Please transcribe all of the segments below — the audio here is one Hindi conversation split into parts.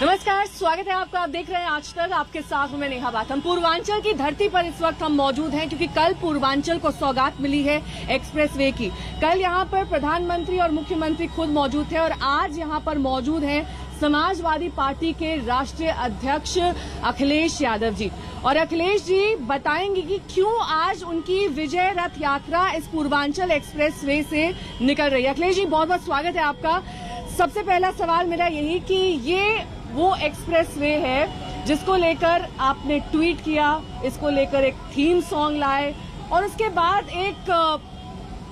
नमस्कार, स्वागत है आपका। आप देख रहे हैं आज तक, आपके साथ हूं मैं नेहा बाथम। पूर्वांचल की धरती पर इस वक्त हम मौजूद हैं क्योंकि कल पूर्वांचल को सौगात मिली है एक्सप्रेसवे की। कल यहां पर प्रधानमंत्री और मुख्यमंत्री खुद मौजूद थे और आज यहां पर मौजूद हैं समाजवादी पार्टी के राष्ट्रीय अध्यक्ष अखिलेश यादव जी। और अखिलेश जी बताएंगे कि क्यों आज उनकी विजय रथ यात्रा इस पूर्वांचल एक्सप्रेसवे से निकल रही है। अखिलेश जी, बहुत बहुत स्वागत है आपका। सबसे पहला सवाल मेरा यही कि ये वो एक्सप्रेसवे है जिसको लेकर आपने ट्वीट किया, इसको लेकर एक थीम सॉन्ग लाए और उसके बाद एक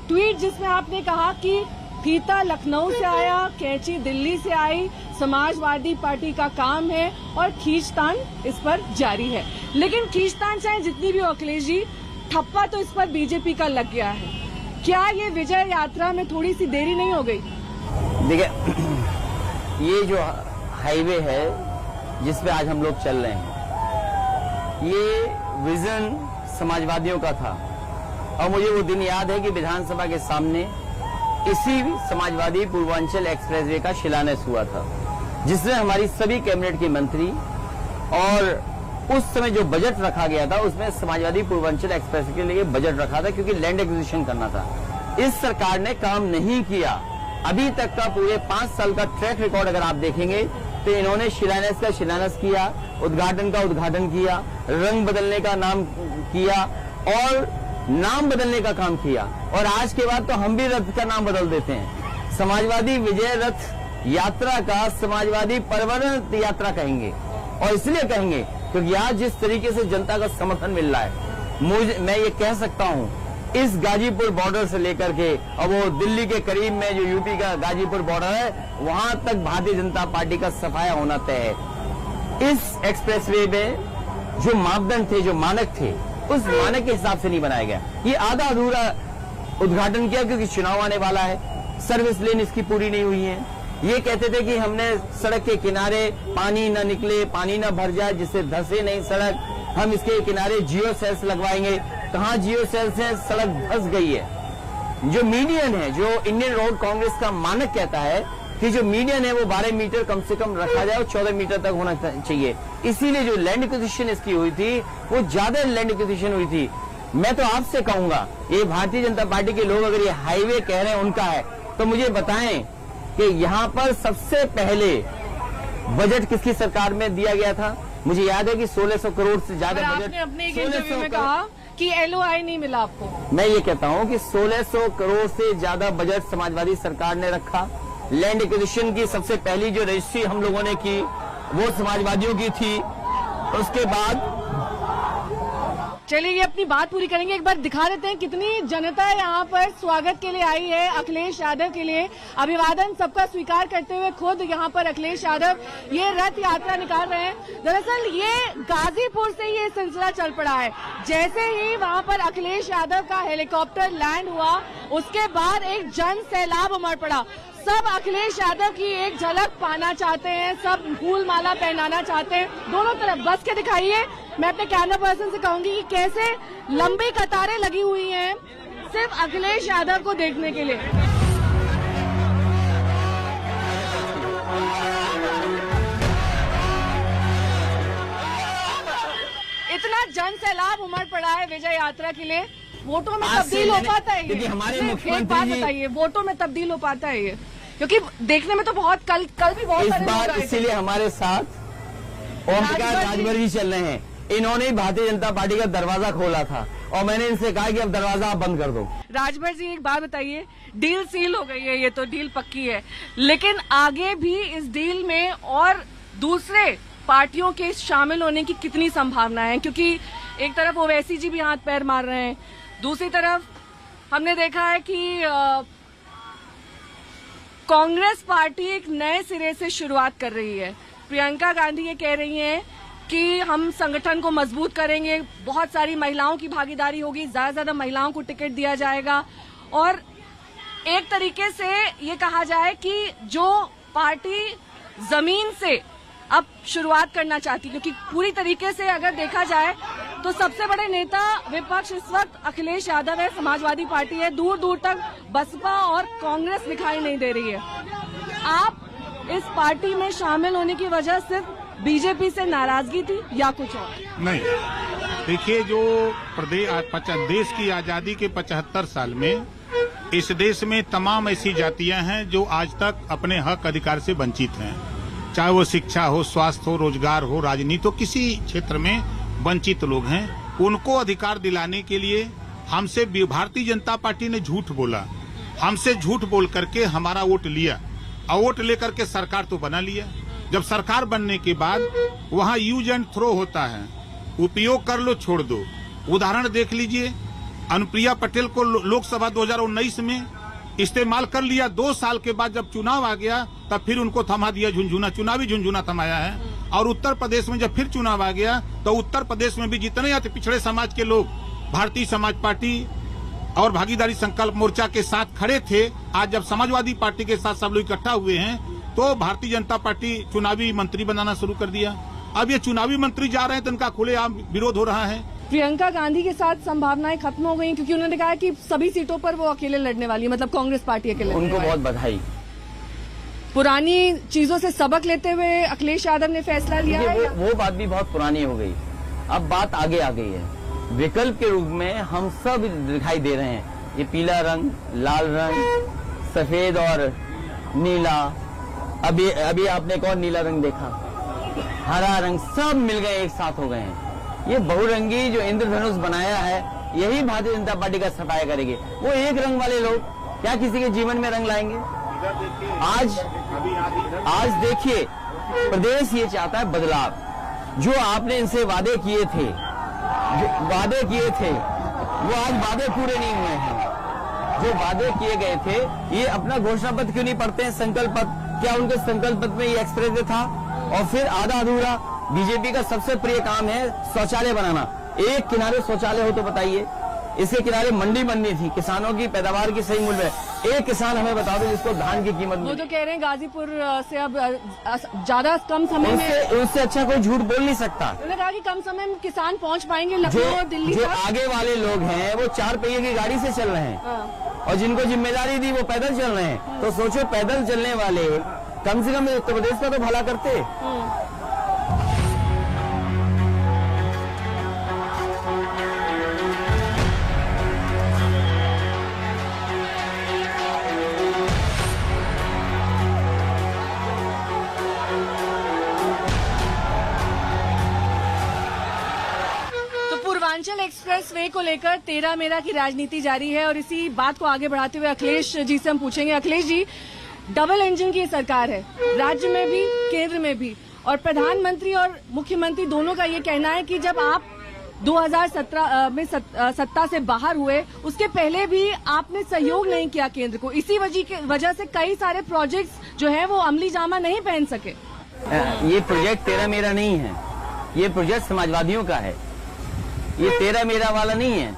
ट्वीट जिसमें आपने कहा कि फीता लखनऊ से आया, कैंची दिल्ली से आई, समाजवादी पार्टी का काम है और खींचतान इस पर जारी है। लेकिन खींचतान चाहे जितनी भी हो अखिलेश जी, ठप्पा तो इस पर बीजेपी का लग गया है। क्या ये विजय यात्रा में थोड़ी सी देरी नहीं हो गई? देखिए, ये जो हाईवे है जिस पे आज हम लोग चल रहे हैं, ये विजन समाजवादियों का था और मुझे वो दिन याद है कि विधानसभा के सामने इसी समाजवादी पूर्वांचल एक्सप्रेसवे का शिलान्यास हुआ था, जिसमें हमारी सभी कैबिनेट के मंत्री और उस समय जो बजट रखा गया था उसमें समाजवादी पूर्वांचल एक्सप्रेसवे के लिए बजट रखा था क्योंकि लैंड एक्विजिशन करना था। इस सरकार ने काम नहीं किया। अभी तक का पूरे 5 साल का ट्रैक रिकॉर्ड अगर आप देखेंगे तो इन्होंने शिलान्यास का शिलान्यास किया, उद्घाटन का उद्घाटन किया, रंग बदलने का नाम किया और नाम बदलने का काम किया। और आज के बाद तो हम भी रथ का नाम बदल देते हैं। समाजवादी विजय रथ यात्रा का समाजवादी पर्यावरण यात्रा कहेंगे और इसलिए कहेंगे क्योंकि आज जिस तरीके से जनता का समर्थन मिल रहा है, मैं ये कह सकता हूं इस गाजीपुर बॉर्डर से लेकर के और वो दिल्ली के करीब में जो यूपी का गाजीपुर बॉर्डर है, वहां तक भारतीय जनता पार्टी का सफाया होना तय है। इस एक्सप्रेसवे में जो मापदंड थे, जो मानक थे, उस मानक के हिसाब से नहीं बनाया गया। ये आधा अधूरा उद्घाटन किया क्योंकि चुनाव आने वाला है, सर्विस लेन इसकी पूरी नहीं हुई है। ये कहते थे कि हमने सड़क के किनारे पानी न निकले, पानी न भर जाए, जिससे धंसे नहीं सड़क, हम इसके किनारे जियो सेल्स लगवाएंगे। कहाँ जियो सेल्स है? सड़क धंस गई है। जो मीडियन है, जो इंडियन रोड कांग्रेस का मानक कहता है कि जो मीडियन है वो 12 मीटर कम से कम रखा जाए और 14 मीटर तक होना चाहिए। इसीलिए जो लैंड एक्विजिशन इसकी हुई थी वो ज्यादा लैंड एक्विजिशन हुई थी। मैं तो आपसे कहूंगा, ये भारतीय जनता पार्टी के लोग अगर ये हाईवे कह रहे हैं उनका है, तो मुझे बताएं कि यहाँ पर सबसे पहले बजट किसकी सरकार में दिया गया था? मुझे याद है कि 1600 करोड़ से ज्यादा बजट। आपने अपने एक इंटरव्यू में कहा कि LOI नहीं मिला आपको। मैं ये कहता हूँ कि 1600 करोड़ से ज्यादा बजट समाजवादी सरकार ने रखा। लैंड एक्विजिशन की सबसे पहली जो रजिस्ट्री हम लोगों ने की वो समाजवादियों की थी। उसके बाद चलिए ये अपनी बात पूरी करेंगे, एक बार दिखा देते हैं कितनी जनता यहाँ पर स्वागत के लिए आई है अखिलेश यादव के लिए। अभिवादन सबका स्वीकार करते हुए खुद यहाँ पर अखिलेश यादव ये रथ यात्रा निकाल रहे हैं। दरअसल ये गाजीपुर से ये सिलसिला चल पड़ा है। जैसे ही वहाँ पर अखिलेश यादव का हेलीकॉप्टर लैंड हुआ, उसके बाद एक जन सैलाब उमड़ पड़ा। सब अखिलेश यादव की एक झलक पाना चाहते हैं, सब फूल माला पहनाना चाहते हैं। दोनों तरफ बस के दिखाइए। मैं अपने कैमरा पर्सन से कहूंगी कि कैसे लंबी कतारें लगी हुई हैं सिर्फ अखिलेश यादव को देखने के लिए। इतना जन सैलाब उमड़ पड़ा है विजय यात्रा के लिए। वोटों में तब्दील हो पाता है ये? हमारे एक बात बताइए, वोटों में तब्दील हो पाता है ये? क्योंकि देखने में तो बहुत कल भी बहुत इस बार इसीलिए हमारे साथ ओम प्रकाश राजभर जी चल रहे हैं। इन्होंने भारतीय जनता पार्टी का दरवाजा खोला था और मैंने इनसे कहा कि अब दरवाजा आप बंद कर दो। राजभर जी, एक बात बताइए, डील सील हो गई है, ये तो डील पक्की है, लेकिन आगे भी इस डील में और दूसरे पार्टियों के शामिल होने की कितनी संभावना है? क्योंकि एक तरफ ओवैसी जी भी हाथ पैर मार रहे हैं, दूसरी तरफ हमने देखा है कि कांग्रेस पार्टी एक नए सिरे से शुरुआत कर रही है। प्रियंका गांधी ये कह रही हैं कि हम संगठन को मजबूत करेंगे, बहुत सारी महिलाओं की भागीदारी होगी, ज्यादा महिलाओं को टिकट दिया जाएगा और एक तरीके से ये कहा जाए कि जो पार्टी जमीन से अब शुरुआत करना चाहती, क्योंकि पूरी तरीके से अगर देखा जाए तो सबसे बड़े नेता विपक्ष इस वक्त अखिलेश यादव है, समाजवादी पार्टी है, दूर दूर तक बसपा और कांग्रेस दिखाई नहीं दे रही है। आप इस पार्टी में शामिल होने की वजह सिर्फ बीजेपी से नाराजगी थी या कुछ और? नहीं, देखिए, जो देश की आजादी के 75 साल में इस देश में तमाम ऐसी जातियां हैं जो आज तक अपने हक अधिकार से वंचित हैं, चाहे वो शिक्षा हो, स्वास्थ्य हो, रोजगार हो, राजनीति हो, किसी क्षेत्र में वंचित लोग हैं। उनको अधिकार दिलाने के लिए हमसे भारतीय जनता पार्टी ने झूठ बोला, हमसे झूठ बोल करके हमारा वोट लिया और वोट लेकर के सरकार तो बना लिया। जब सरकार बनने के बाद वहाँ यूज एंड थ्रो होता है, उपयोग कर लो छोड़ दो। उदाहरण देख लीजिए, अनुप्रिया पटेल को लोकसभा 2019 में इस्तेमाल कर लिया, 2 साल के बाद जब चुनाव आ गया तब फिर उनको थमा दिया झुनझुना, चुनावी झुनझुना थमाया है। और उत्तर प्रदेश में जब फिर चुनाव आ गया तो उत्तर प्रदेश में भी जितने अति पिछड़े समाज के लोग भारतीय समाज पार्टी और भागीदारी संकल्प मोर्चा के साथ खड़े थे, आज जब समाजवादी पार्टी के साथ सब लोग इकट्ठा हुए हैं तो भारतीय जनता पार्टी चुनावी मंत्री बनाना शुरू कर दिया। अब ये चुनावी मंत्री जा रहे हैं तो इनका खुलेआम विरोध हो रहा है। प्रियंका गांधी के साथ संभावनाएं खत्म हो गई क्योंकि उन्होंने कहा कि सभी सीटों पर वो अकेले लड़ने वाली है, मतलब कांग्रेस पार्टी अकेले। उनको बहुत बधाई। पुरानी चीजों से सबक लेते हुए अखिलेश यादव ने फैसला लिया है। वो बात भी बहुत पुरानी हो गई, अब बात आगे आ गई है। विकल्प के रूप में हम सब दिखाई दे रहे हैं, ये पीला रंग, लाल रंग, सफेद और नीला, अभी आपने कौन नीला रंग देखा, हरा रंग, सब मिल गए, एक साथ हो गए हैं। ये बहुरंगी जो इंद्रधनुष बनाया है, यही भारतीय जनता पार्टी का सफाया करेगी। वो एक रंग वाले लोग क्या किसी के जीवन में रंग लाएंगे? आज देखिए, प्रदेश ये चाहता है बदलाव। जो आपने इनसे वादे किए थे, वो आज वादे पूरे नहीं हुए हैं। जो वादे किए गए थे, ये अपना घोषणा पत्र क्यों नहीं पढ़ते हैं, संकल्प पत्र? क्या उनके संकल्प पत्र में ये एक्सप्रेस वे था? और फिर आधा अधूरा, बीजेपी का सबसे प्रिय काम है शौचालय बनाना। एक किनारे शौचालय हो तो बताइए, इसके किनारे मंडी बननी थी, किसानों की पैदावार की सही मूल्य है। एक किसान हमें बता दो जिसको धान की कीमत। वो तो कह रहे हैं गाजीपुर से अब ज्यादा कम समय में, उससे अच्छा कोई झूठ बोल नहीं सकता। उन्होंने कहा कि कम समय में किसान पहुंच पाएंगे लखनऊ और दिल्ली। जो आगे वाले लोग हैं वो 4 पहिए की गाड़ी से चल रहे हैं और जिनको जिम्मेदारी दी वो पैदल चल रहे हैं। तो सोचो, पैदल चलने वाले कम से कम उत्तर प्रदेश का तो भला करते। पूर्वांचल एक्सप्रेस वे को लेकर तेरा मेरा की राजनीति जारी है और इसी बात को आगे बढ़ाते हुए अखिलेश जी से हम पूछेंगे। अखिलेश जी, डबल इंजन की सरकार है, राज्य में भी केंद्र में भी, और प्रधानमंत्री और मुख्यमंत्री दोनों का ये कहना है कि जब आप 2017 में सत्ता से बाहर हुए, उसके पहले भी आपने सहयोग नहीं किया केंद्र को। इसी वजह से कई सारे प्रोजेक्ट्स जो है वो अमली जामा नहीं पहन सके। ये प्रोजेक्ट तेरा मेरा नहीं है, ये प्रोजेक्ट समाजवादियों का है। ये तेरा मेरा वाला नहीं है,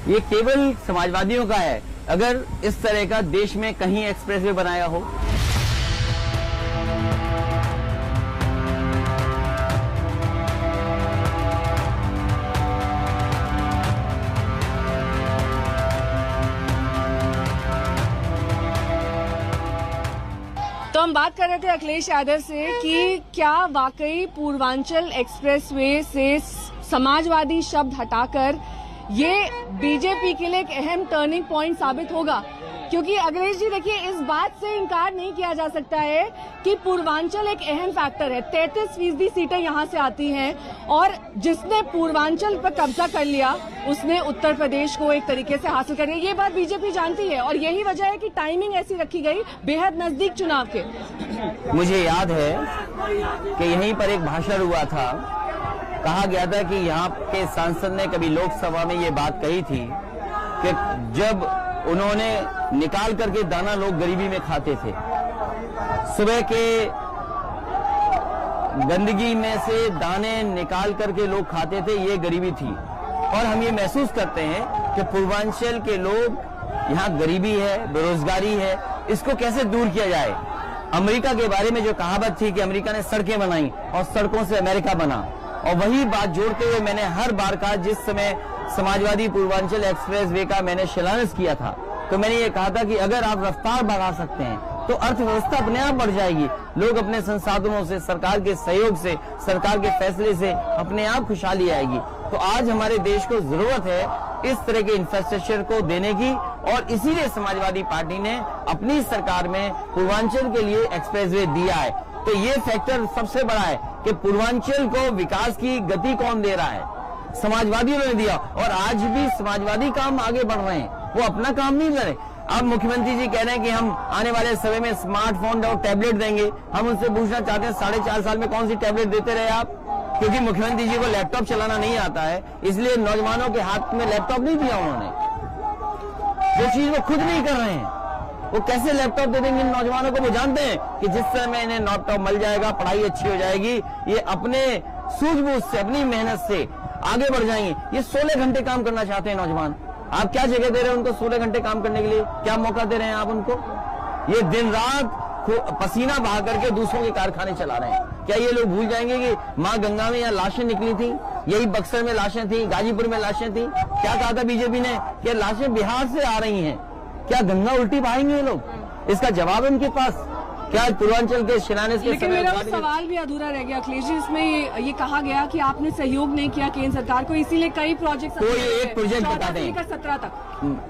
ये केवल समाजवादियों का है। अगर इस तरह का देश में कहीं एक्सप्रेसवे बनाया हो, तो हम बात कर रहे थे अखिलेश यादव से कि क्या वाकई पूर्वांचल एक्सप्रेसवे से समाजवादी शब्द हटाकर ये बीजेपी के लिए एक अहम टर्निंग पॉइंट साबित होगा? क्योंकि अखिलेश जी देखिए, इस बात से इनकार नहीं किया जा सकता है कि पूर्वांचल एक अहम फैक्टर है। 33% सीटें यहां से आती हैं और जिसने पूर्वांचल पर कब्जा कर लिया उसने उत्तर प्रदेश को एक तरीके से हासिल कर लिया। ये बात बीजेपी जानती है और यही वजह है कि टाइमिंग ऐसी रखी गई बेहद नजदीक चुनाव के। मुझे याद है कि यहीं पर एक भाषण हुआ था, कहा गया था कि यहाँ के सांसद ने कभी लोकसभा में ये बात कही थी कि जब उन्होंने निकाल करके दाना लोग गरीबी में खाते थे, सुबह के गंदगी में से दाने निकाल करके लोग खाते थे, ये गरीबी थी। और हम ये महसूस करते हैं कि पूर्वांचल के लोग, यहाँ गरीबी है, बेरोजगारी है, इसको कैसे दूर किया जाए। अमेरिका के बारे में जो कहावत थी कि अमेरिका ने सड़कें बनाई और सड़कों से अमेरिका बना, और वही बात जोड़ते हुए मैंने हर बार कहा, जिस समय समाजवादी पूर्वांचल एक्सप्रेस वे का मैंने शिलान्यास किया था, तो मैंने ये कहा था कि अगर आप रफ्तार बढ़ा सकते हैं तो अर्थव्यवस्था अपने आप बढ़ जाएगी। लोग अपने संसाधनों से, सरकार के सहयोग से, सरकार के फैसले से अपने आप खुशहाली आएगी। तो आज हमारे देश को जरूरत है इस तरह के इंफ्रास्ट्रक्चर को देने की, और इसीलिए समाजवादी पार्टी ने अपनी सरकार में पूर्वांचल के लिए एक्सप्रेसवे दिया है। तो ये फैक्टर सबसे बड़ा है कि पूर्वांचल को विकास की गति कौन दे रहा है, समाजवादियों ने दिया। और आज भी समाजवादी काम आगे बढ़ रहे हैं, वो अपना काम नहीं कर रहे। अब मुख्यमंत्री जी कह रहे हैं कि हम आने वाले समय में स्मार्टफोन और टैबलेट देंगे। हम उनसे पूछना चाहते हैं 4.5 साल में कौन सी टैबलेट देते रहे आप? क्योंकि मुख्यमंत्री जी को लैपटॉप चलाना नहीं आता है, इसलिए नौजवानों के हाथ में लैपटॉप नहीं दिया उन्होंने। जो चीज वो खुद नहीं कर रहे हैं, वो कैसे लैपटॉप दे देंगे इन नौजवानों को? वो जानते हैं कि जिस समय इन्हें लैपटॉप मिल जाएगा, पढ़ाई अच्छी हो जाएगी, ये अपने सूझबूझ से, अपनी मेहनत से आगे बढ़ जाएंगे। ये 16 घंटे काम करना चाहते हैं नौजवान। आप क्या जगह दे रहे हैं उनको 16 घंटे काम करने के लिए? क्या मौका दे रहे हैं आप उनको? ये दिन रात पसीना बहा करके दूसरों के कारखाने चला रहे हैं। क्या ये लोग भूल जाएंगे कि मां गंगा में यहाँ लाशें निकली थी, यही बक्सर में लाशें थी, गाजीपुर में लाशें थी? क्या कहा था बीजेपी ने कि लाशें बिहार से आ रही हैं? क्या गंगा उल्टी बहाएंगे ये लोग? इसका जवाब है उनके पास। क्या पूर्वांचल के शिलान्यास के लेकिन मेरा सवाल भी अधूरा रह गया अखिलेश जी। इसमें ये कहा गया कि आपने सहयोग नहीं किया केंद्र सरकार को, इसीलिए कई प्रोजेक्ट, कोई एक प्रोजेक्ट बता दें 17 तक।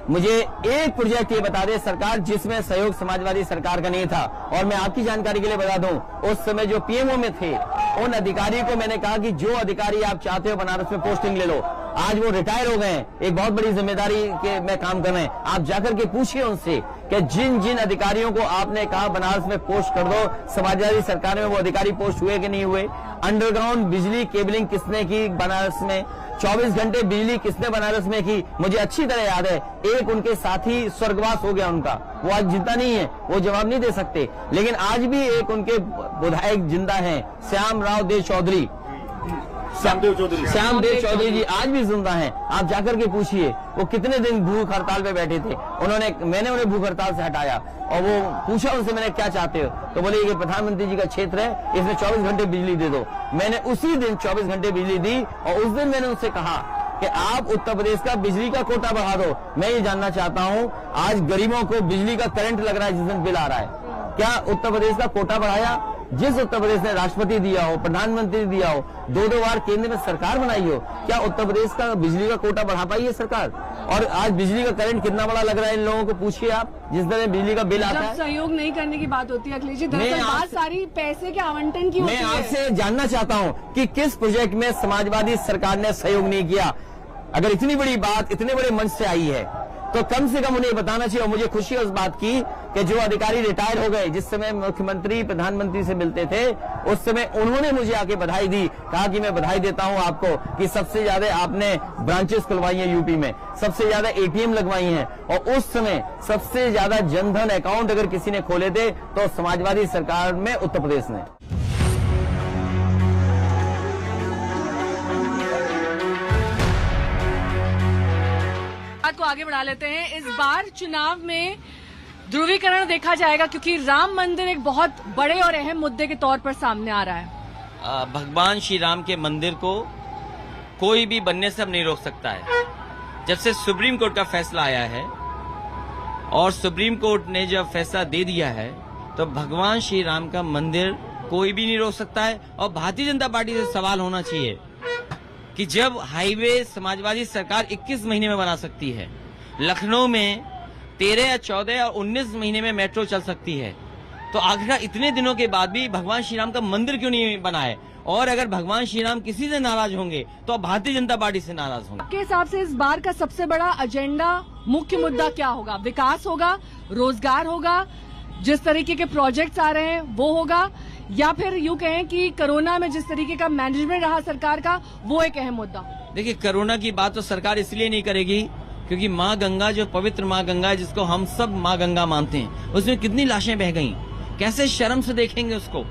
मुझे एक प्रोजेक्ट ये बता दे सरकार जिसमें सहयोग समाजवादी सरकार का नहीं था। और मैं आपकी जानकारी के लिए बता दूं, उस समय जो पीएमओ में थे उन अधिकारी को मैंने कहा कि जो अधिकारी आप चाहते हो बनारस में पोस्टिंग ले लो। आज वो रिटायर हो गए हैं, एक बहुत बड़ी जिम्मेदारी के में काम कर रहे हैं। आप जाकर के पूछिए उनसे कि जिन जिन अधिकारियों को आपने कहा बनारस में पोस्ट कर दो, समाजवादी सरकार में वो अधिकारी पोस्ट हुए कि नहीं हुए? अंडरग्राउंड बिजली केबलिंग किसने की बनारस में? 24 घंटे बिजली किसने बनारस में की? मुझे अच्छी तरह याद है। एक उनके साथी स्वर्गवास हो गया उनका, वो आज जिंदा नहीं है, वो जवाब नहीं दे सकते। लेकिन आज भी एक उनके विधायक जिंदा हैं, श्यामदेव चौधरी जी आज भी जिंदा हैं। आप जाकर के पूछिए वो कितने दिन भूख हड़ताल पे बैठे थे। मैंने उन्हें भूख हड़ताल से हटाया और वो पूछा उनसे मैंने क्या चाहते हो, तो बोले कि प्रधानमंत्री जी का क्षेत्र है, इसमें 24 घंटे बिजली दे दो। मैंने उसी दिन 24 घंटे बिजली दी और उस दिन मैंने उनसे कहा कि आप उत्तर प्रदेश का बिजली का कोटा बढ़ा दो। मैं ये जानना चाहता हूँ, आज गरीबों को बिजली का करंट लग रहा है जिस दिन बिल आ रहा है, क्या उत्तर प्रदेश का कोटा बढ़ाया? जिस उत्तर प्रदेश ने राष्ट्रपति दिया हो, प्रधानमंत्री दिया हो, 2-2 बार केंद्र में सरकार बनाई हो, क्या उत्तर प्रदेश का बिजली का कोटा बढ़ा पाई है सरकार? और आज बिजली का करंट कितना बड़ा लग रहा है इन लोगों को पूछिए आप, जिस तरह बिजली का बिल आता है। सहयोग नहीं करने की बात होती है अखिलेश जी, दरअसल बात सारी पैसे के आवंटन की होती है। मैं आपसे जानना चाहता हूँ कि किस प्रोजेक्ट में समाजवादी सरकार ने सहयोग नहीं किया? अगर इतनी बड़ी बात इतने बड़े मंच से आई है तो कम से कम उन्हें बताना चाहिए। और मुझे खुशी है उस बात की कि जो अधिकारी रिटायर हो गए, जिस समय मुख्यमंत्री प्रधानमंत्री से मिलते थे उस समय उन्होंने मुझे आके बधाई दी, कहा कि मैं बधाई देता हूं आपको कि सबसे ज्यादा आपने ब्रांचेस खुलवाई हैं यूपी में, सबसे ज्यादा एटीएम लगवाई हैं, और उस समय सबसे ज्यादा जनधन अकाउंट अगर किसी ने खोले थे तो समाजवादी सरकार में उत्तर प्रदेश ने। को आगे बढ़ा लेते हैं। इस बार चुनाव में ध्रुवीकरण देखा जाएगा क्योंकि राम मंदिर एक बहुत बड़े और अहम मुद्दे के तौर पर सामने आ रहा है। भगवान श्री राम के मंदिर को कोई भी बनने से अब नहीं रोक सकता है। जब से सुप्रीम कोर्ट का फैसला आया है और सुप्रीम कोर्ट ने जब फैसला दे दिया है तो भगवान श्री राम का मंदिर कोई भी नहीं रोक सकता है। और भारतीय जनता पार्टी से सवाल होना चाहिए कि जब हाईवे समाजवादी सरकार 21 महीने में बना सकती है, लखनऊ में 13 या 14 और 19 महीने में मेट्रो चल सकती है, तो आखिर इतने दिनों के बाद भी भगवान श्री राम का मंदिर क्यों नहीं बना है? और अगर भगवान श्री राम किसी से नाराज होंगे तो भारतीय जनता पार्टी से नाराज होंगे। आपके हिसाब से इस बार का सबसे बड़ा एजेंडा, मुख्य मुद्दा क्या होगा? विकास होगा, रोजगार होगा, जिस तरीके के प्रोजेक्ट्स आ रहे हैं वो होगा, या फिर यूं कहें कि कोरोना में जिस तरीके का मैनेजमेंट रहा सरकार का वो एक अहम मुद्दा? देखिए, कोरोना की बात तो सरकार इसलिए नहीं करेगी क्योंकि माँ गंगा, जो पवित्र माँ गंगा है, जिसको हम सब माँ गंगा मानते हैं, उसमें कितनी लाशें बह गईं। कैसे शर्म से देखेंगे उसको?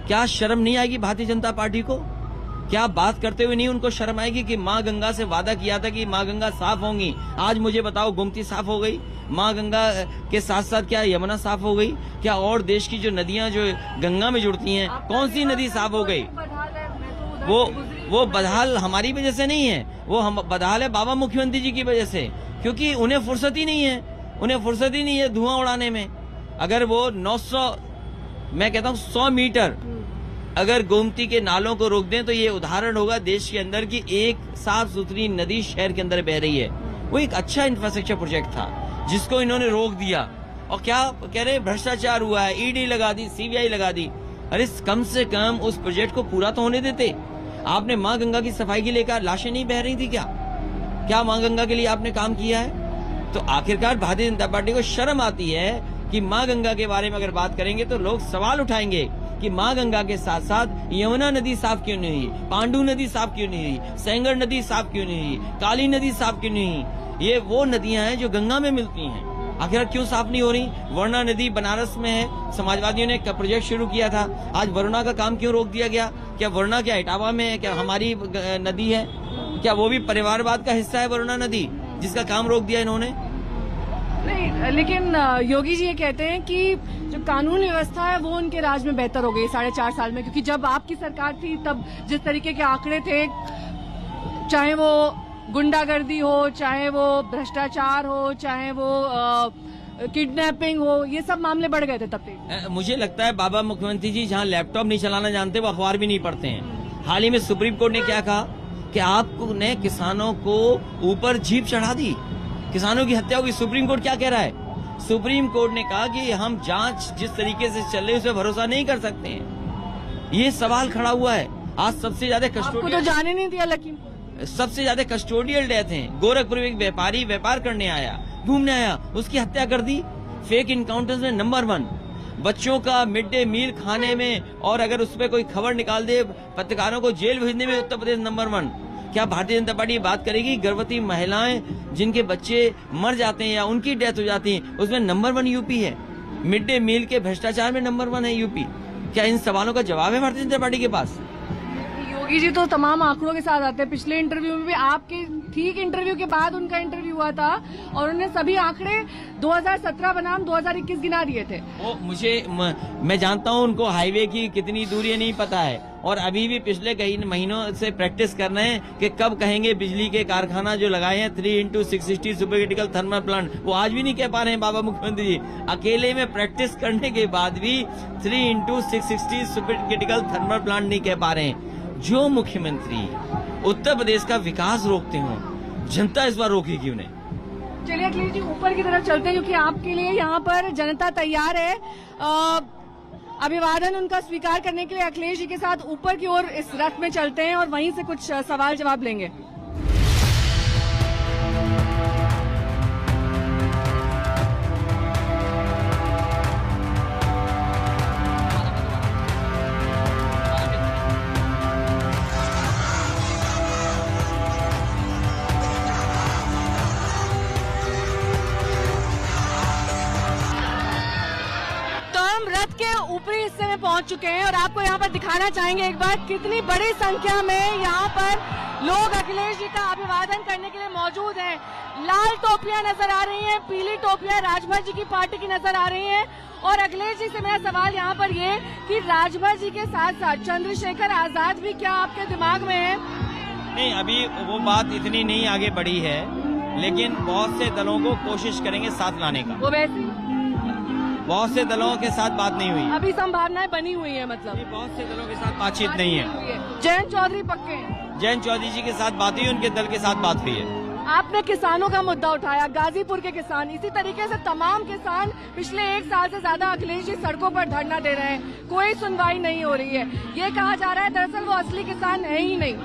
क्या शर्म नहीं आएगी भारतीय जनता पार्टी को? क्या बात करते हुए नहीं उनको शर्म आएगी कि माँ गंगा से वादा किया था कि माँ गंगा साफ होंगी? आज मुझे बताओ, गोमती साफ हो गई? माँ गंगा के साथ साथ क्या यमुना साफ हो गई? क्या और देश की जो नदियां जो गंगा में जुड़ती हैं, कौन सी नदी साफ हो गई? वो बदहाल हमारी वजह से नहीं है, वो हम बदहाल है बाबा मुख्यमंत्री जी की वजह से, क्योंकि उन्हें फुर्सत ही नहीं है, धुआं उड़ाने में। अगर वो 900, मैं कहता हूँ 100 मीटर अगर गोमती के नालों को रोक दें तो ये उदाहरण होगा देश के अंदर की एक साफ सुथरी नदी शहर के अंदर बह रही है। वो एक अच्छा इंफ्रास्ट्रक्चर प्रोजेक्ट था जिसको इन्होंने रोक दिया और क्या कह रहे भ्रष्टाचार हुआ है, ईडी लगा दी, सीबीआई लगा दी। अरे कम से कम उस प्रोजेक्ट को पूरा तो होने देते। आपने माँ गंगा की सफाई के लिए कहा, लाशें नहीं बह रही थी क्या माँ गंगा के लिए आपने काम किया है? तो आखिरकार भारतीय जनता पार्टी को शर्म आती है कि माँ गंगा के बारे में अगर बात करेंगे तो लोग सवाल उठाएंगे कि माँ गंगा के साथ साथ यमुना नदी साफ क्यों नहीं हुई, पांडु नदी साफ क्यों नहीं हुई, सेंगर नदी साफ क्यों नहीं हुई, काली नदी साफ क्यों नहीं हुई। ये वो नदियां हैं जो गंगा में मिलती हैं, आखिर क्यों साफ नहीं हो रही? वरुणा नदी बनारस में है, समाजवादियों ने एक प्रोजेक्ट शुरू किया था, आज वरुणा का काम क्यों रोक दिया गया? क्या वरुणा क्या इटावा में है? क्या हमारी नदी है? क्या वो भी परिवारवाद का हिस्सा है वरुणा नदी, जिसका काम रोक दिया इन्होंने? नहीं, लेकिन योगी जी ये कहते हैं कि जो कानून व्यवस्था है वो उनके राज में बेहतर हो गई 4.5 साल में, क्योंकि जब आपकी सरकार थी तब जिस तरीके के आंकड़े थे, चाहे वो गुंडागर्दी हो, चाहे वो भ्रष्टाचार हो, चाहे वो किडनैपिंग हो, ये सब मामले बढ़ गए थे तब तक। मुझे लगता है बाबा मुख्यमंत्री जी जहाँ लैपटॉप नहीं चलाना जानते वो अखबार भी नहीं पढ़ते हैं। हाल ही में सुप्रीम कोर्ट ने क्या कहा कि आपने किसानों को ऊपर जीप चढ़ा दी, किसानों की हत्या होगी। सुप्रीम कोर्ट क्या कह रहा है? सुप्रीम कोर्ट ने कहा कि हम जांच जिस तरीके से चल रही है उस पर भरोसा नहीं कर सकते हैं। ये सवाल खड़ा हुआ है। आज सबसे ज्यादा आपको तो जाने नहीं दिया, लेकिन सबसे ज्यादा कस्टोडियल डेथ हैं। गोरखपुर में एक व्यापारी व्यापार करने आया, घूमने आया, उसकी हत्या कर दी। फेक इनकाउंटर्स में नंबर 1, बच्चों का मिड डे मील खाने में और अगर उस पर कोई खबर निकाल दे, पत्रकारों को जेल भेजने में उत्तर प्रदेश नंबर 1। क्या भारतीय जनता पार्टी बात करेगी गर्भवती महिलाएं जिनके बच्चे मर जाते हैं या उनकी डेथ हो जाती है, उसमें नंबर 1 यूपी है। मिड डे मील के भ्रष्टाचार में नंबर 1 है यूपी। क्या इन सवालों का जवाब है भारतीय जनता पार्टी के पास? योगी जी तो तमाम आंकड़ों के साथ आते हैं। पिछले इंटरव्यू में भी आपके ठीक इंटरव्यू के बाद उनका इंटरव्यू हुआ था और उन्होंने सभी आंकड़े 2017 बनाम 2021 गिना दिए थे। मैं जानता हूं उनको हाईवे की कितनी दूरी है नहीं पता है, और अभी भी पिछले कई महीनों से प्रैक्टिस कर रहे हैं कि कब कहेंगे बिजली के कारखाना जो लगाए हैं 3x660 super critical thermal plant, वो आज भी नहीं कह पा रहे हैं बाबा मुख्यमंत्री जी। अकेले में प्रैक्टिस करने के बाद भी 3x660 super critical thermal plant नहीं कह पा रहे हैं। जो मुख्यमंत्री उत्तर प्रदेश का विकास रोकते हो, जनता इस बार रोकेगी उन्हें। चलिए अखिलेश जी ऊपर की तरफ चलते हैं, क्योंकि आपके लिए यहाँ पर जनता तैयार है। अभिवादन उनका स्वीकार करने के लिए अखिलेश जी के साथ ऊपर की ओर इस रथ में चलते हैं और वहीं से कुछ सवाल जवाब लेंगे। ऊपरी हिस्से में पहुंच चुके हैं और आपको यहाँ पर दिखाना चाहेंगे एक बार कितनी बड़ी संख्या में यहाँ पर लोग अखिलेश जी का अभिवादन करने के लिए मौजूद हैं। लाल टोपियां नजर आ रही हैं, पीली टोपियां राजभर जी की पार्टी की नजर आ रही हैं। और अखिलेश जी से मेरा सवाल यहाँ पर ये कि राजभर जी के साथ साथ चंद्रशेखर आजाद भी क्या आपके दिमाग में है? नहीं, अभी वो बात इतनी नहीं आगे बढ़ी है, लेकिन बहुत से दलों को कोशिश करेंगे साथ लाने का। वो वैसे बहुत से दलों के साथ बात नहीं हुई, अभी संभावनाएं बनी हुई है, मतलब बहुत से दलों के साथ बातचीत नहीं है। जयंत चौधरी पक्के हैं? जयंत चौधरी जी के साथ बात हुई, उनके दल के साथ बात हुई है। आपने किसानों का मुद्दा उठाया, गाजीपुर के किसान, इसी तरीके से तमाम किसान पिछले 1 साल से ज्यादा अखिलेश जी सड़कों पर धरना दे रहे हैं, कोई सुनवाई नहीं हो रही है। ये कहा जा रहा है दरअसल वो असली किसान है ही नहीं।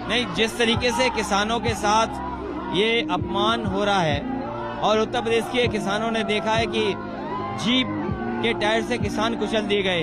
नहीं, जिस तरीके से किसानों के साथ ये अपमान हो रहा है और उत्तर प्रदेश के किसानों ने देखा है कि जीप के टायर से किसान कुचल दिए गए,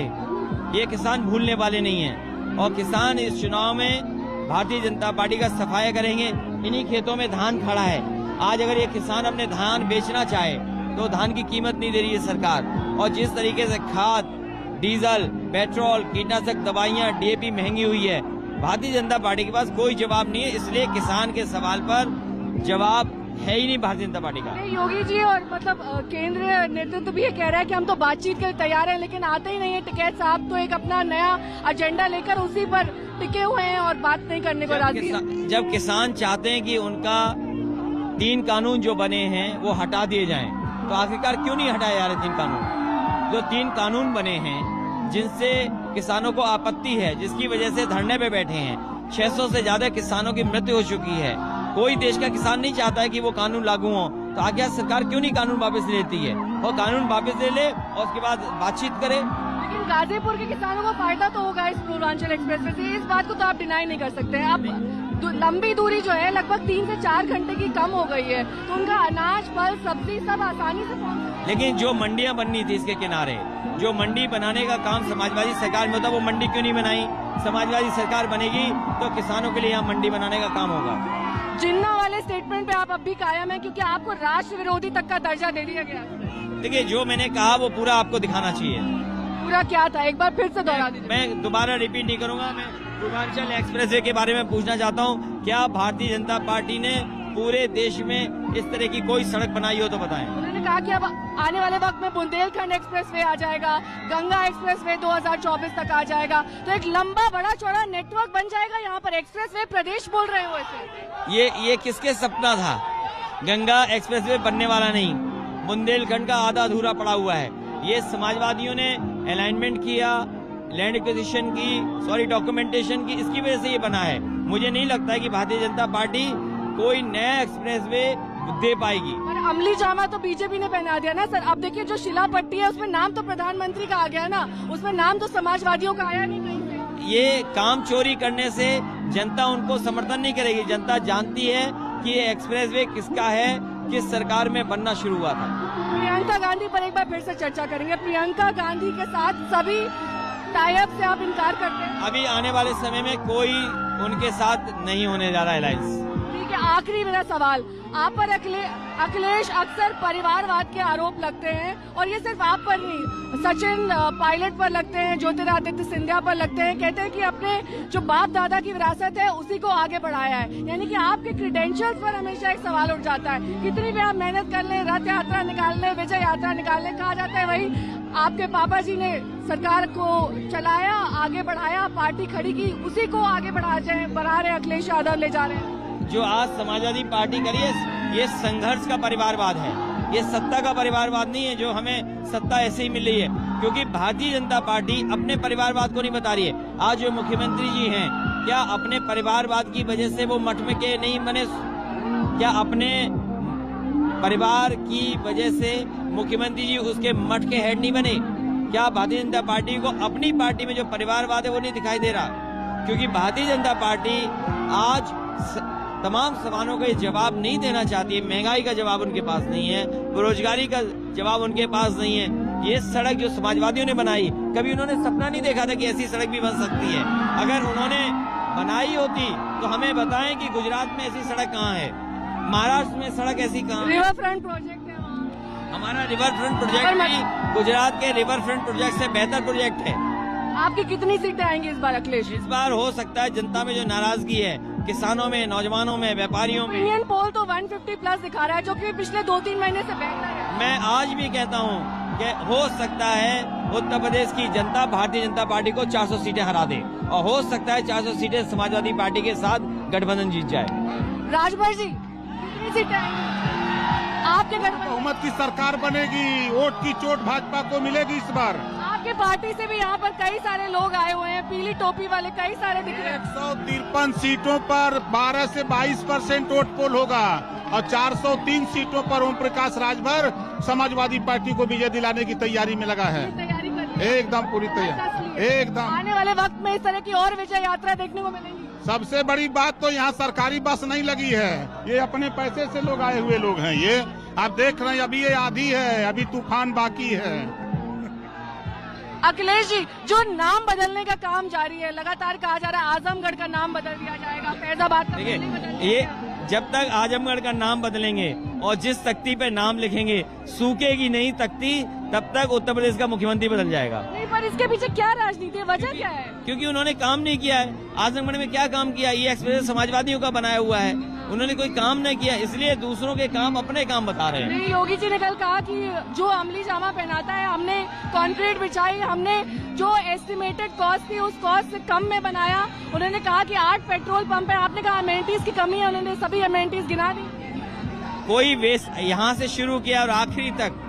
ये किसान भूलने वाले नहीं हैं। और किसान इस चुनाव में भारतीय जनता पार्टी का सफाया करेंगे। इन्हीं खेतों में धान खड़ा है, आज अगर ये किसान अपने धान बेचना चाहे तो धान की कीमत नहीं दे रही है सरकार। और जिस तरीके से खाद, डीजल, पेट्रोल, कीटनाशक दवाइयां, डीएपी महंगी हुई है, भारतीय जनता पार्टी के पास कोई जवाब नहीं है। इसलिए किसान के सवाल पर जवाब है ही नहीं भारतीय जनता पार्टी का। योगी जी और मतलब केंद्रीय नेतृत्व भी ये कह रहा है कि हम तो बातचीत के लिए तैयार हैं, लेकिन आते ही नहीं है। टिकैत साहब तो एक अपना नया एजेंडा लेकर उसी पर टिके हुए हैं और बात नहीं करने को राजी हैं। जब किसान चाहते हैं कि उनका 3 कानून जो बने हैं वो हटा दिए जाएं, तो आखिरकार क्यों नहीं हटाए जा रहे 3 कानून? जो 3 कानून बने हैं जिनसे किसानों को आपत्ति है, जिसकी वजह से धरने पे बैठे हैं। 600 से ज्यादा किसानों की मृत्यु हो चुकी है। कोई देश का किसान नहीं चाहता है कि वो कानून लागू हो, तो आगे सरकार क्यों नहीं कानून वापस लेती है? वो कानून वापस ले ले और उसके बाद बातचीत करे। लेकिन गाजीपुर के किसानों को फायदा तो होगा इस पूर्वांचल एक्सप्रेस वे से, इस बात को तो आप डिनाई नहीं कर सकते हैं। अब लंबी दूरी जो है लगभग 3 से 4 घंटे की कम हो गई है, तो उनका अनाज, फल, सब्जी सब आसानी से पहुंच। लेकिन जो मंडियां बननी थी इसके किनारे, जो मंडी बनाने का काम समाजवादी सरकार में होता, वो मंडी क्यों नहीं बनाई? समाजवादी सरकार बनेगी तो किसानों के लिए यहाँ मंडी बनाने का काम होगा। जिन्ना वाले स्टेटमेंट पे आप अब भी कायम है, क्योंकि आपको राष्ट्र विरोधी तक का दर्जा दे दिया गया। देखिए, जो मैंने कहा वो पूरा आपको दिखाना चाहिए। पूरा क्या था, एक बार फिर से दोहरा दीजिए। मैं दोबारा रिपीट नहीं करूंगा। मैं पूर्वांचल एक्सप्रेसवे के बारे में पूछना चाहता हूँ, क्या भारतीय जनता पार्टी ने पूरे देश में इस तरह की कोई सड़क बनाई हो तो बताएं। उन्होंने कहा कि अब आने वाले वक्त में बुंदेलखंड एक्सप्रेसवे आ जाएगा, गंगा एक्सप्रेसवे 2024 तक आ जाएगा, तो एक लंबा बड़ा चौड़ा नेटवर्क बन जाएगा यहाँ पर। एक्सप्रेसवे प्रदेश बोल रहे हो ऐसे। ये किसके सपना था? गंगा एक्सप्रेसवे बनने वाला नहीं, बुंदेलखंड का आधा अधूरा पड़ा हुआ है। ये समाजवादियों ने अलाइनमेंट किया, लैंड एक्विजिशन की, डॉक्यूमेंटेशन की, इसकी वजह से ये बना है। मुझे नहीं लगता है कि भारतीय जनता पार्टी कोई नया एक्सप्रेसवे दे पाएगी। पर अमली जामा तो बीजेपी ने पहना दिया ना सर। अब देखिए, जो शिला पट्टी है उसमें नाम तो प्रधानमंत्री का आ गया ना, उसमें नाम तो समाजवादियों का आया नहीं कहीं से। ये काम चोरी करने से जनता उनको समर्थन नहीं करेगी। जनता जानती है कि ये एक्सप्रेसवे किसका है, किस सरकार में बनना शुरू हुआ था। प्रियंका गांधी पर एक बार फिर से चर्चा करेंगे। प्रियंका गांधी के साथ सभी टाई अप से आप इनकार करते हैं? अभी आने वाले समय में कोई उनके साथ नहीं होने जा रहा अलायंस। ठीक है, आखिरी मेरा सवाल, आप पर अखिलेश अक्सर परिवारवाद के आरोप लगते हैं, और ये सिर्फ आप पर नहीं, सचिन पायलट पर लगते हैं, ज्योतिरादित्य सिंधिया पर लगते हैं। कहते हैं कि अपने जो बाप दादा की विरासत है उसी को आगे बढ़ाया है, यानी कि आपके क्रीडेंशियल्स पर हमेशा एक सवाल उठ जाता है। कितनी भी आप मेहनत कर लें, रथ यात्रा निकाल लें, विजय यात्रा निकाल लें, कहा जाता है वही आपके पापा जी ने सरकार को चलाया, आगे बढ़ाया, पार्टी खड़ी की, उसी को आगे बढ़ा रहे अखिलेश यादव ले जा रहे हैं। जो आज समाजवादी पार्टी करी है, ये संघर्ष का परिवारवाद है, ये सत्ता का परिवारवाद नहीं है जो हमें सत्ता ऐसे ही मिल रही है। क्योंकि भारतीय जनता पार्टी अपने परिवारवाद को नहीं बता रही है। आज जो मुख्यमंत्री जी हैं, क्या अपने परिवारवाद की वजह से वो मठ में के नहीं बने? क्या अपने परिवार की वजह से मुख्यमंत्री जी उसके मठ के हेड नहीं बने? क्या भारतीय जनता पार्टी को अपनी पार्टी में जो परिवारवाद है वो नहीं दिखाई दे रहा? क्योंकि भारतीय जनता पार्टी आज तमाम सवालों का जवाब नहीं देना चाहती है। महंगाई का जवाब उनके पास नहीं है, बेरोजगारी का जवाब उनके पास नहीं है। ये सड़क जो समाजवादियों ने बनाई, कभी उन्होंने सपना नहीं देखा था कि ऐसी सड़क भी बन सकती है। अगर उन्होंने बनाई होती तो हमें बताएं कि गुजरात में ऐसी सड़क कहाँ है, महाराष्ट्र में सड़क ऐसी कहाँ है। रिवर फ्रंट प्रोजेक्ट है वहाँ। हमारा रिवर फ्रंट प्रोजेक्ट भी गुजरात के रिवर फ्रंट प्रोजेक्ट से बेहतर प्रोजेक्ट है। आपकी कितनी सीटें आएंगी इस बार अखिलेश? इस बार हो सकता है जनता में जो नाराजगी है, किसानों में, नौजवानों में, व्यापारियों में। इंडियन पोल तो 150 प्लस दिखा रहा है, जो कि पिछले 2-3 महीने से बेहतर है। मैं आज भी कहता हूं कि हो सकता है उत्तर प्रदेश की जनता भारतीय जनता पार्टी को 400 सीटें हरा दे, और हो सकता है 400 सीटें समाजवादी पार्टी के साथ गठबंधन जीत जाए। राजभर जी, कितनी सीटें आएंगी आपके गठबंधन? बहुमत की सरकार बनेगी, वोट की चोट भाजपा को मिलेगी इस बार। आपके पार्टी से भी यहाँ पर कई सारे लोग आए हुए हैं, पीली टोपी वाले कई सारे दिख रहे हैं। 153 सीटों पर 12 से 22% वोट पोल होगा, और 403 सीटों पर ओम प्रकाश राजभर समाजवादी पार्टी को विजय दिलाने की तैयारी में लगा है। तैयारी कर रही है। एकदम पूरी तैयारी, एकदम। आने वाले वक्त में इस तरह की और विजय यात्रा देखने को मिलेगी। सबसे बड़ी बात तो यहाँ सरकारी बस नहीं लगी है, ये अपने पैसे से लोग आए हुए लोग हैं। ये आप देख रहे हैं, अभी ये आधी है, अभी तूफान बाकी है। अखिलेश जी, जो नाम बदलने का काम जारी है, लगातार कहा जा रहा है आजमगढ़ का नाम बदल दिया जाएगा, फैजाबाद का देखिए, नहीं बदल ये दिया। जब तक आजमगढ़ का नाम बदलेंगे और जिस तख्ती पे नाम लिखेंगे सूखेगी नहीं तख्ती, तब तक उत्तर प्रदेश का मुख्यमंत्री बदल जाएगा। नहीं, पर इसके पीछे क्या राजनीति है, वजह क्या है? क्योंकि उन्होंने काम नहीं किया है। आजमगढ़ में क्या काम किया? ये एक्सप्रेस समाजवादियों का बनाया हुआ है, उन्होंने कोई काम नहीं किया, इसलिए दूसरों के काम अपने काम बता रहे हैं। नहीं, योगी जी ने कल कहा कि जो अमली जामा पहनाता है, हमने कंक्रीट बिछाई, हमने जो एस्टिमेटेड कॉस्ट थी उस कॉस्ट से कम में बनाया। उन्होंने कहा कि 8 पेट्रोल पंप है, आपने कहा अमेनिटीज की कमी है, उन्होंने सभी अमेनिटीज गिना दी। कोई वेस्ट यहाँ से शुरू किया और आखिरी तक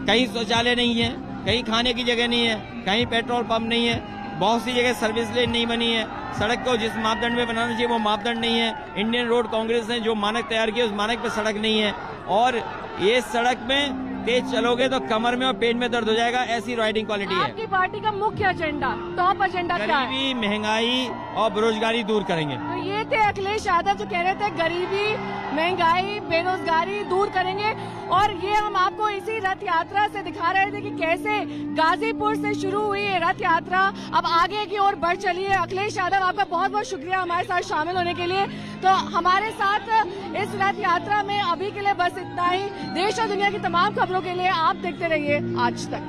कहीं शौचालय नहीं है, कहीं खाने की जगह नहीं है, कहीं पेट्रोल पंप नहीं है, बहुत सी जगह सर्विस लेन नहीं बनी है, सड़क को जिस मापदंड में बनाना चाहिए वो मापदंड नहीं है। इंडियन रोड कांग्रेस ने जो मानक तैयार किया उस मानक पे सड़क नहीं है, और ये सड़क में तेज चलोगे तो कमर में और पेट में दर्द हो जाएगा, ऐसी राइडिंग क्वालिटी है। आपकी पार्टी का मुख्य एजेंडा, टॉप एजेंडा क्या है? गरीबी, महंगाई और बेरोजगारी दूर करेंगे। तो ये थे अखिलेश यादव जो कह रहे थे गरीबी, महंगाई, बेरोजगारी दूर करेंगे। और ये हम आपको इसी रथ यात्रा से दिखा रहे थे कि कैसे गाजीपुर से शुरू हुई ये रथ यात्रा अब आगे की ओर बढ़ चली है। अखिलेश यादव, आपका बहुत बहुत शुक्रिया हमारे साथ शामिल होने के लिए। तो हमारे साथ इस रथ यात्रा में अभी के लिए बस इतना ही। देश और दुनिया की तमाम खबरों के लिए आप देखते रहिए आज तक।